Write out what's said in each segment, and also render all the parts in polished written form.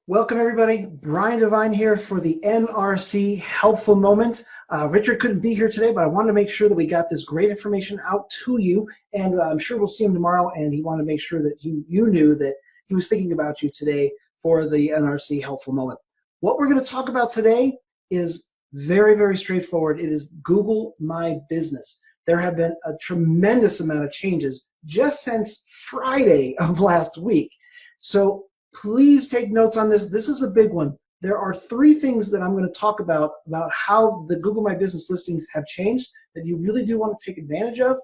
Welcome everybody. Brian Devine here for the NRC Helpful Moment. Richard couldn't be here today, but I wanted to make sure that we got this great information out to you, and I'm sure we'll see him tomorrow, and he wanted to make sure that you knew that he was thinking about you today for the NRC Helpful Moment. What we're going to talk about today is very, very straightforward. It is Google My Business. There have been a tremendous amount of changes just since Friday of last week. So please take notes on this. This is a big one. There are three things that I'm going to talk about how the Google My Business listings have changed that you really do want to take advantage of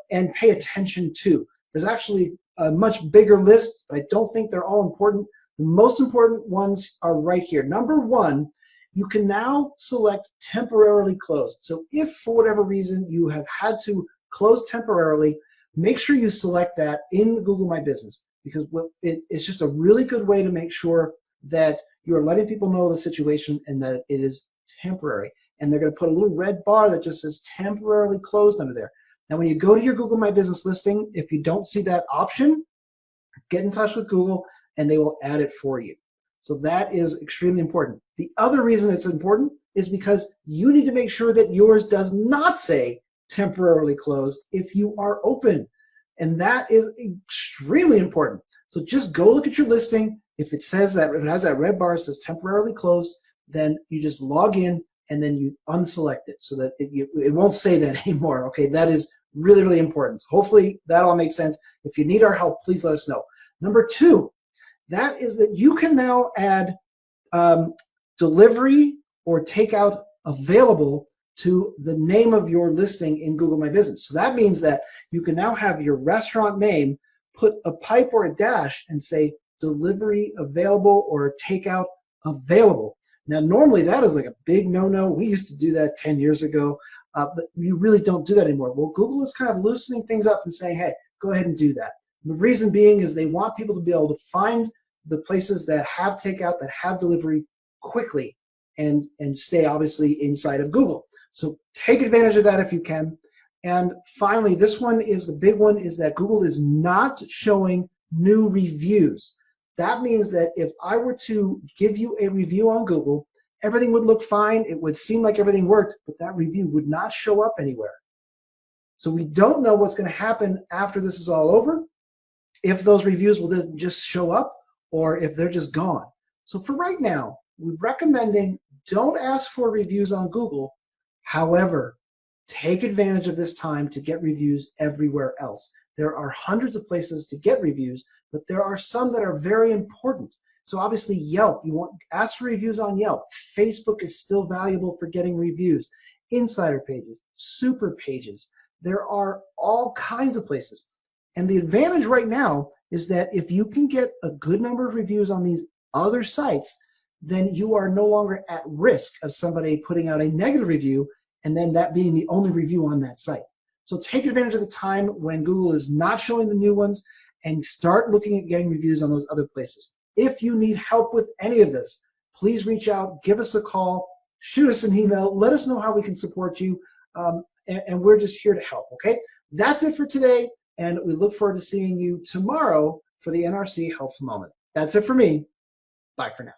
and pay attention to. There's actually a much bigger list, but I don't think they're all important. The most important ones are right here. Number one, you can now select temporarily closed. So if for whatever reason you have had to close temporarily, make sure you select that in Google My Business, because it's just a really good way to make sure that you're letting people know the situation and that it is temporary. And they're going to put a little red bar that just says temporarily closed under there. Now, when you go to your Google My Business listing, if you don't see that option, get in touch with Google and they will add it for you. So that is extremely important. The other reason it's important is because you need to make sure that yours does not say temporarily closed if you are open. And that is extremely important. So just go look at your listing. If it says that, if it has that red bar that says temporarily closed, then you just log in and then you unselect it so that it won't say that anymore. Okay, that is really, really important. So hopefully that all makes sense. If you need our help, please let us know. Number two, that is that you can now add delivery or takeout available to the name of your listing in Google My Business. So that means that you can now have your restaurant name, put a pipe or a dash and say delivery available or takeout available. Now, normally that is like a big no-no. We used to do that 10 years ago, but you really don't do that anymore. Well, Google is kind of loosening things up and saying, hey, go ahead and do that. And the reason being is they want people to be able to find the places that have takeout, that have delivery quickly and stay obviously inside of Google. So take advantage of that if you can. And finally, this one is the big one, is that Google is not showing new reviews. That means that if I were to give you a review on Google, everything would look fine. It would seem like everything worked, but that review would not show up anywhere. So we don't know what's going to happen after this is all over, if those reviews will then just show up or if they're just gone. So for right now, we're recommending don't ask for reviews on Google. However, take advantage of this time to get reviews everywhere else. There are hundreds of places to get reviews, but there are some that are very important. So obviously Yelp, you want ask for reviews on Yelp. Facebook is still valuable for getting reviews. Insider pages, super pages. There are all kinds of places. And the advantage right now is that if you can get a good number of reviews on these other sites, then you are no longer at risk of somebody putting out a negative review and then that being the only review on that site. So take advantage of the time when Google is not showing the new ones and start looking at getting reviews on those other places. If you need help with any of this, please reach out, give us a call, shoot us an email, let us know how we can support you, and we're just here to help, okay? That's it for today, and we look forward to seeing you tomorrow for the NRC Helpful Moment. That's it for me. Bye for now.